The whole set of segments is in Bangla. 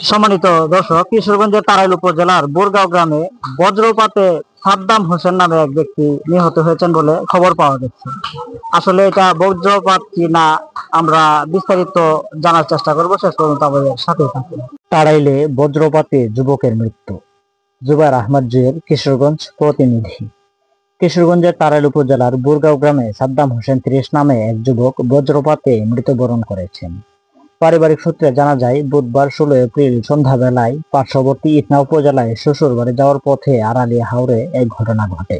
সম্মানিত দর্শক, কিশোরগঞ্জের তারাইল উপজেলার বোরগাঁও গ্রামে বজ্রপাতে সাদ্দাম হোসেন নামে এক ব্যক্তি নিহত হয়েছেন বলে খবর পাওয়া যাচ্ছে। আসলে এটা বজ্রপাত কি না, আমরা বিস্তারিত জানার চেষ্টা করবো। শেষ পর্যন্ত আমাদের সাথে থাকুন। তারাইলে বজ্রপাতে যুবকের মৃত্যু। জুবাইর আহমদ জুয়েল, কিশোরগঞ্জ প্রতিনিধি। কিশোরগঞ্জের তারাইল উপজেলার বোরগাঁও গ্রামে সাদ্দাম হোসেন ৩০ নামে এক যুবক বজ্রপাতে মৃত্যুবরণ করেছেন। পারিবারিক সূত্রে জানা যায়, বুধবার ১৬ এপ্রিল সন্ধ্যাবেলায় পার্শ্ববর্তী ইটনা উপজেলায় শ্বশুর বাড়ি যাওয়ার পথে আড়ালিয়া হাওরে এক ঘটনা ঘটে।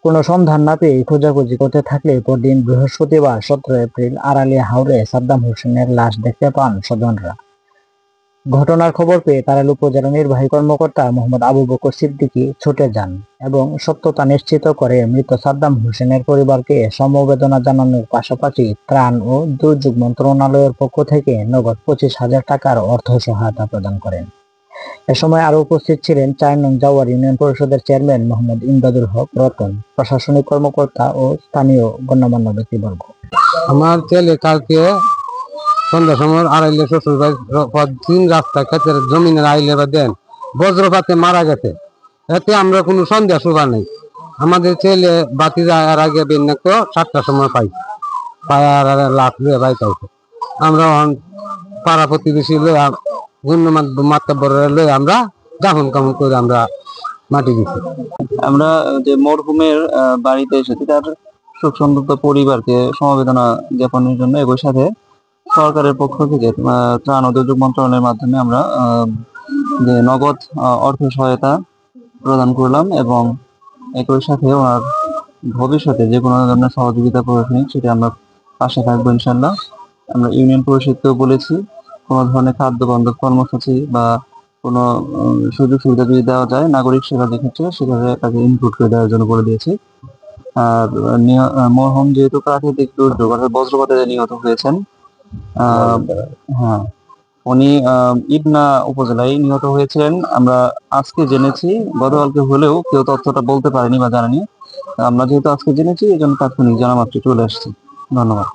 কোনো সন্ধান না পেয়ে খোঁজাখুঁজি করতে থাকলে পরদিন বৃহস্পতিবার ১৭ এপ্রিল আড়ালিয়া হাওরে সাদ্দাম হোসেনের লাশ দেখতে পান স্বজনরা। ঘটনার খবর পেয়ে তারাইল উপজেলা নির্বাহী কর্মকর্তা মোহাম্মদ আবু বকর সিদ্দিকী ছুটে যান এবং সত্যতা নিশ্চিত করে মৃত সাদ্দাম হোসেনের পরিবারকে সমবেদনা জানানোর পাশাপাশি ত্রাণ ও দুর্যোগ মন্ত্রণালয়ের পক্ষ থেকে নগদ ২৫,০০০ টাকার অর্থ সহায়তা প্রদান করেন। এ সময় আরো উপস্থিত ছিলেন ৪ নং জাওয়ার ইউনিয়ন পরিষদের চেয়ারম্যান মোহাম্মদ ইমদাদুল হক রতন, প্রশাসনিক কর্মকর্তা ও স্থানীয় গণ্যমান্য ব্যক্তিবর্গ। আমার ছেলে কালকে সন্ধ্যার সময় আড়াইলে শ্বশুর বাড়ি রাস্তা ক্ষেতের জমিনের আইলে বা দেন বজ্রপাতে মারা গেছে। এতে আমরা কোনো সন্দেহ শোভা নেই। আমাদের ছেলে বাতি যাওয়ার আগে বেন্যাক্ত ৭টার সময় পাই আর লাশ দিয়ে বাইতে উঠে। আমরা পাড়া প্রতিবেশী লই গণ্যমান্য মাতব্বর লই আমরা দাফন কামন করে আমরা মাটি দিচ্ছি। আমরা যে মরহুমের বাড়িতে এসেছি তার শোক সন্তপ্ত পরিবারকে সমবেদনা জ্ঞাপনের জন্য, একই সাথে সরকারের পক্ষ থেকে ত্রাণ ও দুর্যোগ মন্ত্রণালয়ের মাধ্যমে আমরা যে নগদ অর্থ সহায়তা প্রদান করলাম এবং একই সাথে ওনার ভবিষ্যতে যে কোনো ধরনের সহযোগিতা প্রয়োজনীয় সেটা আমরা পাশে থাকবো ইনশাল্লাহ। আমরা ইউনিয়ন পরিষদকেও বলেছি কোনো ধরনের খাদ্য বন্ধ কর্মসূচি বা কোনো সুযোগ সুবিধা যদি দেওয়া যায় নাগরিক সেবা যে ক্ষেত্রে সেভাবে তাকে ইনক্লুড করে দেওয়ার জন্য বলে দিয়েছি। আর মরহুম যেহেতু প্রাকৃতিক দুর্যোগ অর্থাৎ বজ্রপাতে নিহত হয়েছেন, হ্যাঁ, উনি ইটনা উপজেলায় নিহত হয়েছিলেন। আমরা আজকে জেনেছি, গতকালকে হলেও কেউ তথ্যটা বলতে পারেনি বা জানেনি। আমরা যেহেতু আজকে জেনেছি এই জন্য তাৎক্ষণিক জানা মাত্র চলে আসছি। ধন্যবাদ।